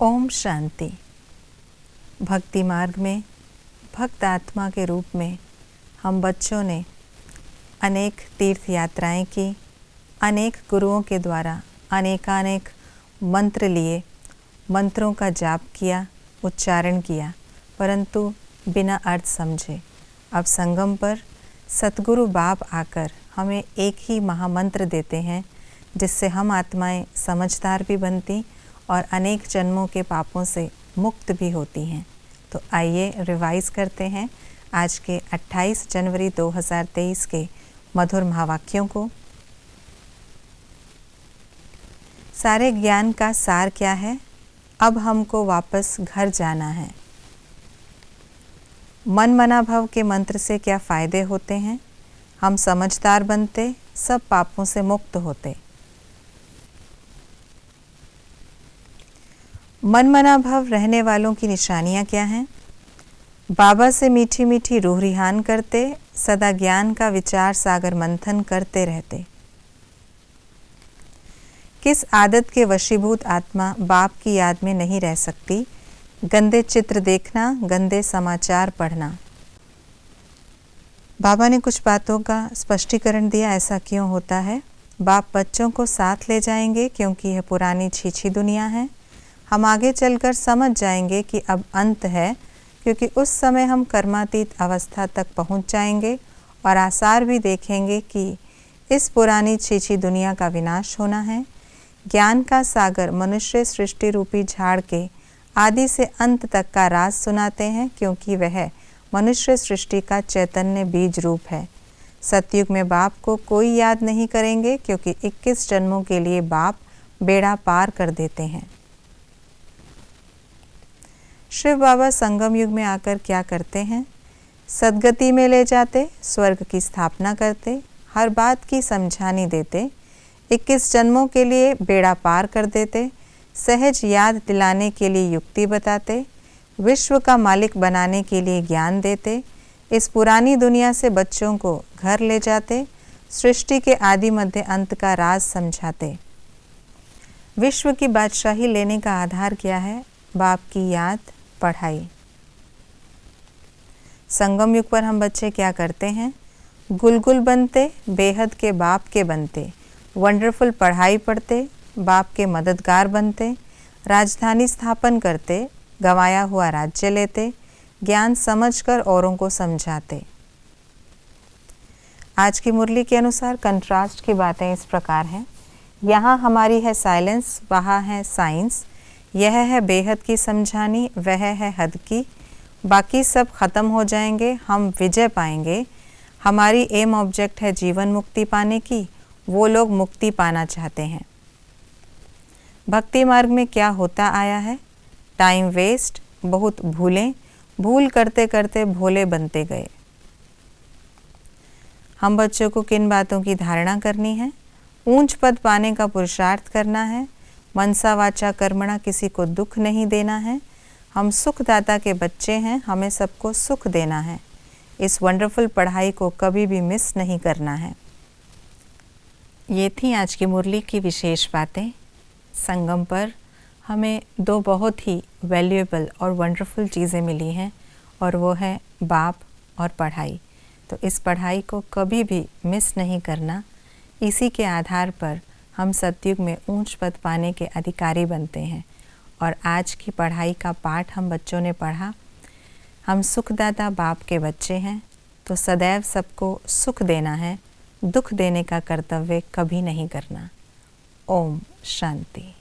ओम शांति। भक्ति मार्ग में भक्त आत्मा के रूप में हम बच्चों ने अनेक तीर्थ यात्राएं की, अनेक गुरुओं के द्वारा अनेकानेक मंत्र लिए, मंत्रों का जाप किया, उच्चारण किया, परंतु बिना अर्थ समझे। अब संगम पर सतगुरु बाप आकर हमें एक ही महामंत्र देते हैं, जिससे हम आत्माएं समझदार भी बनती और अनेक जन्मों के पापों से मुक्त भी होती हैं। तो आइए रिवाइज करते हैं आज के 28 जनवरी 2023 के मधुर महावाक्यों को। सारे ज्ञान का सार क्या है? अब हमको वापस घर जाना है। मन मना भव के मंत्र से क्या फ़ायदे होते हैं? हम समझदार बनते, सब पापों से मुक्त होते। मन मना भव रहने वालों की निशानियाँ क्या हैं? बाबा से मीठी मीठी रूह रिहान करते, सदा ज्ञान का विचार सागर मंथन करते रहते। किस आदत के वशीभूत आत्मा बाप की याद में नहीं रह सकती? गंदे चित्र देखना, गंदे समाचार पढ़ना। बाबा ने कुछ बातों का स्पष्टीकरण दिया, ऐसा क्यों होता है? बाप बच्चों को साथ ले जाएंगे क्योंकि यह पुरानी छीछी दुनिया है। हम आगे चलकर समझ जाएंगे कि अब अंत है, क्योंकि उस समय हम कर्मातीत अवस्था तक पहुंच जाएंगे और आसार भी देखेंगे कि इस पुरानी छीछी दुनिया का विनाश होना है। ज्ञान का सागर मनुष्य सृष्टि रूपी झाड़ के आदि से अंत तक का राज सुनाते हैं, क्योंकि वह मनुष्य सृष्टि का चैतन्य बीज रूप है। सतयुग में बाप को कोई याद नहीं करेंगे, क्योंकि 21 जन्मों के लिए बाप बेड़ा पार कर देते हैं। शिव बाबा संगम युग में आकर क्या करते हैं? सदगति में ले जाते, स्वर्ग की स्थापना करते, हर बात की समझानी देते, 21 जन्मों के लिए बेड़ा पार कर देते, सहज याद दिलाने के लिए युक्ति बताते, विश्व का मालिक बनाने के लिए ज्ञान देते, इस पुरानी दुनिया से बच्चों को घर ले जाते, सृष्टि के आदि मध्य अंत का राज समझाते। विश्व की बादशाही लेने का आधार क्या है? बाप की याद, पढ़ाई। संगम युग पर हम बच्चे क्या करते हैं? गुलगुल बनते, बेहद के बाप के बनते, वंडरफुल पढ़ाई पढ़ते, बाप के मददगार बनते, राजधानी स्थापन करते, गंवाया हुआ राज्य लेते, ज्ञान समझकर औरों को समझाते। आज की मुरली के अनुसार कंट्रास्ट की बातें इस प्रकार हैं। यहाँ हमारी है साइलेंस, वहाँ है साइंस। यह है बेहद की समझानी, वह है हद की। बाकी सब खत्म हो जाएंगे, हम विजय पाएंगे। हमारी एम ऑब्जेक्ट है जीवन मुक्ति पाने की, वो लोग मुक्ति पाना चाहते हैं। भक्ति मार्ग में क्या होता आया है? टाइम वेस्ट, बहुत भूलें, भूल करते करते भोले बनते गए। हम बच्चों को किन बातों की धारणा करनी है? ऊंच पद पाने का पुरुषार्थ करना है। मनसा वाचा कर्मणा, किसी को दुख नहीं देना है। हम सुखदाता के बच्चे हैं, हमें सबको सुख देना है। इस वंडरफुल पढ़ाई को कभी भी मिस नहीं करना है। ये थी आज की मुरली की विशेष बातें। संगम पर हमें दो बहुत ही वैल्यूएबल और वंडरफुल चीज़ें मिली हैं, और वो है बाप और पढ़ाई। तो इस पढ़ाई को कभी भी मिस नहीं करना। इसी के आधार पर हम सतयुग में ऊंच पद पाने के अधिकारी बनते हैं। और आज की पढ़ाई का पाठ हम बच्चों ने पढ़ा। हम सुखदाता बाप के बच्चे हैं, तो सदैव सबको सुख देना है, दुख देने का कर्तव्य कभी नहीं करना। ओम शांति।